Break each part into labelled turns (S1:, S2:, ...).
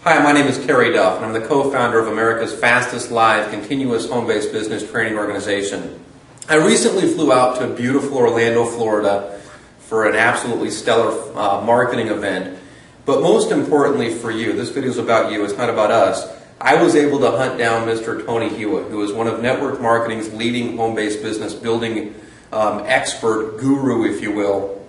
S1: Hi, my name is Kerry Duff, and I'm the co-founder of America's fastest live continuous home-based business training organization. I recently flew out to beautiful Orlando, Florida for an absolutely stellar marketing event. But most importantly for you, this video is about you, it's not about us. I was able to hunt down Mr. Tony Hewitt, who is one of network marketing's leading home-based business building expert, guru, if you will.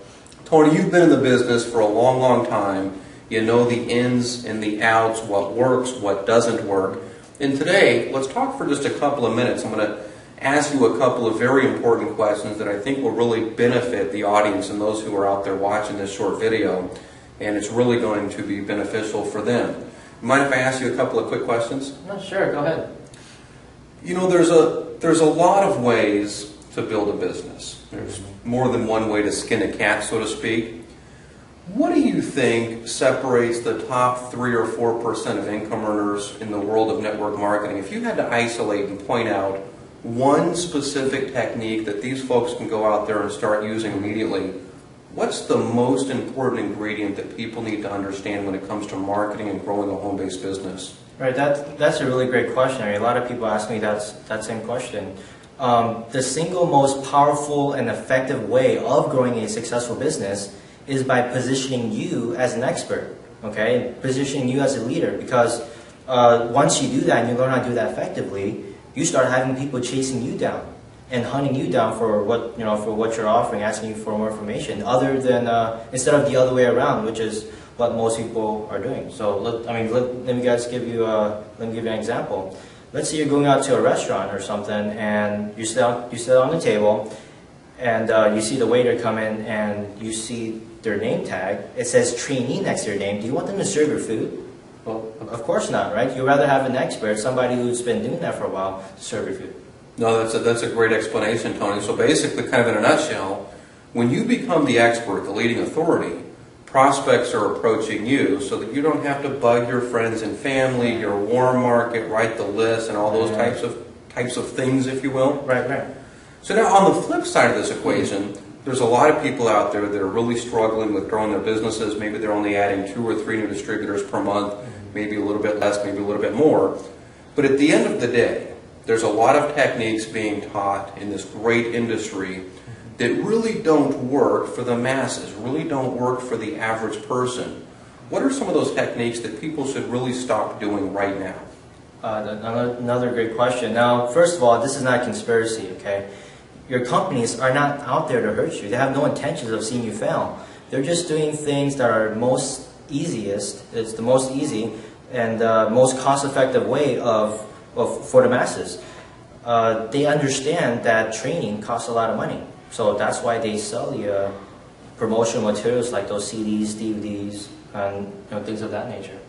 S1: Tony, you've been in the business for a long, long time. You know the ins and the outs, what works, what doesn't work. And today, let's talk for just a couple of minutes. I'm going to ask you a couple of very important questions that I think will really benefit the audience and those who are out there watching this short video. And it's really going to be beneficial for them. Mind if I ask you a couple of quick questions?
S2: No, sure, go ahead.
S1: You know, there's a lot of ways to build a business. There's more than one way to skin a cat, so to speak. What do you think separates the top 3 or 4% of income earners in the world of network marketing? If you had to isolate and point out one specific technique that these folks can go out there and start using immediately, what's the most important ingredient that people need to understand when it comes to marketing and growing a home-based business?
S2: Right, that's a really great question. I mean, a lot of people ask me that same question. The single most powerful and effective way of growing a successful business is by positioning you as an expert, okay? Positioning you as a leader, because once you do that and you learn how to do that effectively, you start having people chasing you down and hunting you down for what you're offering, asking you for more information, other than instead of the other way around, which is what most people are doing. So let me give you an example. Let's say you're going out to a restaurant or something, and you sit on the table, and you see the waiter come in, and you see their name tag. It says trainee next to your name. Do you want them to serve your food? Well, of course not, right? You'd rather have an expert, somebody who's been doing that for a while, to serve your food.
S1: No, that's a great explanation, Tony. So basically, kind of in a nutshell, when you become the expert, the leading authority, prospects are approaching you so that you don't have to bug your friends and family, your warm market, write the list, and all those types of things, if you will.
S2: Right.
S1: So now on the flip side of this equation, there's a lot of people out there that are really struggling with growing their businesses. Maybe they're only adding 2 or 3 new distributors per month, maybe a little bit less, maybe a little bit more. But at the end of the day, there's a lot of techniques being taught in this great industry that really don't work for the masses, really don't work for the average person. What are some of those techniques that people should really stop doing right now?
S2: Another great question. Now, first of all, this is not a conspiracy, okay? Your companies are not out there to hurt you. They have no intentions of seeing you fail. They're just doing things that are most easiest. It's the most easy and most cost-effective way for the masses. They understand that training costs a lot of money. So that's why they sell you promotional materials like those CDs, DVDs, and things of that nature.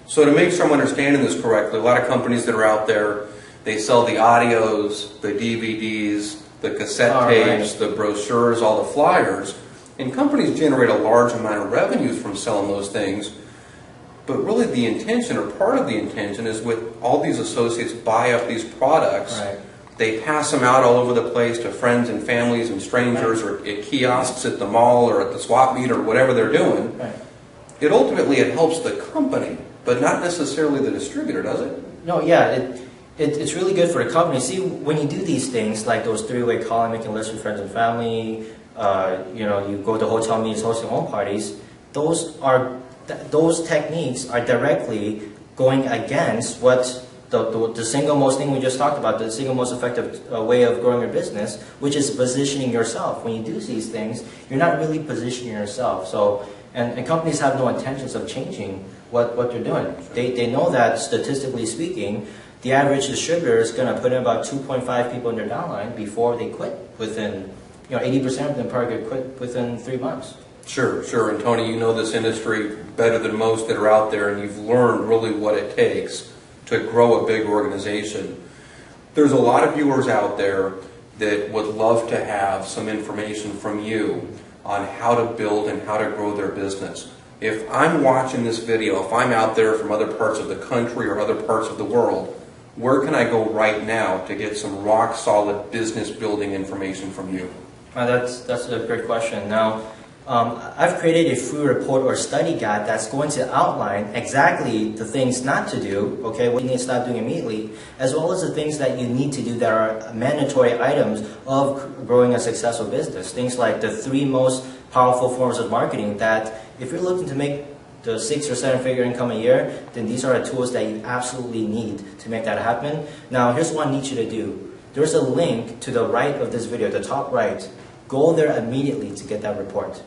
S1: So to make sure I'm understanding this correctly, a lot of companies that are out there, they sell the audios, the DVDs, the cassette tapes, the brochures, all the flyers, and companies generate a large amount of revenues from selling those things. But really the intention, or part of the intention, is with all these associates buy up these products.
S2: Right.
S1: They pass them out all over the place to friends and families and strangers, or at kiosks at the mall or at the swap meet or whatever they're doing.
S2: Right.
S1: It ultimately helps the company, but not necessarily the distributor, does it?
S2: No, yeah, it's really good for the company. See, when you do these things, like those 3-way calling, making lists with friends and family, you go to hotel meetings, hosting home parties, those techniques are directly going against what the single most thing we just talked about, the single most effective way of growing your business, which is positioning yourself. When you do these things, you're not really positioning yourself. So, and companies have no intentions of changing what they're doing. They know that, statistically speaking, the average distributor is going to put in about 2.5 people in their downline before they quit within, 80% of them probably quit within 3 months.
S1: Sure. And Tony, you know this industry better than most that are out there, and you've learned really what it takes to grow a big organization. There's a lot of viewers out there that would love to have some information from you on how to build and how to grow their business. If I'm watching this video, if I'm out there from other parts of the country or other parts of the world, where can I go right now to get some rock solid business building information from you?
S2: That's a great question. Now, I've created a free report or study guide that's going to outline exactly the things not to do, okay, what you need to stop doing immediately, as well as the things that you need to do that are mandatory items of growing a successful business. Things like the 3 most powerful forms of marketing that if you're looking to make the 6 or 7 figure income a year, then these are the tools that you absolutely need to make that happen. Now, here's what I need you to do. There's a link to the right of this video, the top right. Go there immediately to get that report.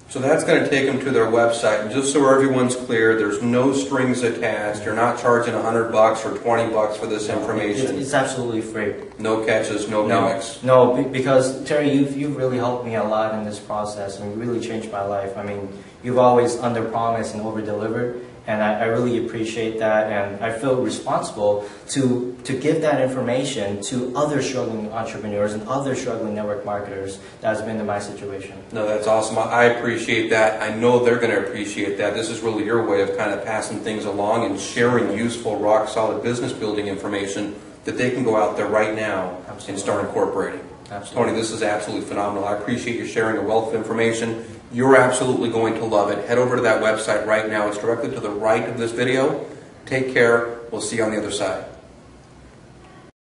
S1: So that's going to take them to their website. And just so everyone's clear, there's no strings attached. You're not charging $100 or $20 for this information.
S2: It's absolutely free.
S1: No catches, no gimmicks.
S2: No, because Terry, you've really helped me a lot in this process and really changed my life. I mean, you've always under-promised and over-delivered, and I really appreciate that, and I feel responsible to give that information to other struggling entrepreneurs and other struggling network marketers that's been in my situation.
S1: No, that's awesome. I appreciate that. I know they're going to appreciate that. This is really your way of kind of passing things along and sharing useful, rock-solid business building information that they can go out there right now and start incorporating.
S2: Absolutely.
S1: Tony, this is absolutely phenomenal. I appreciate you sharing a wealth of information. You're absolutely going to love it. Head over to that website right now. It's directly to the right of this video. Take care. We'll see you on the other side.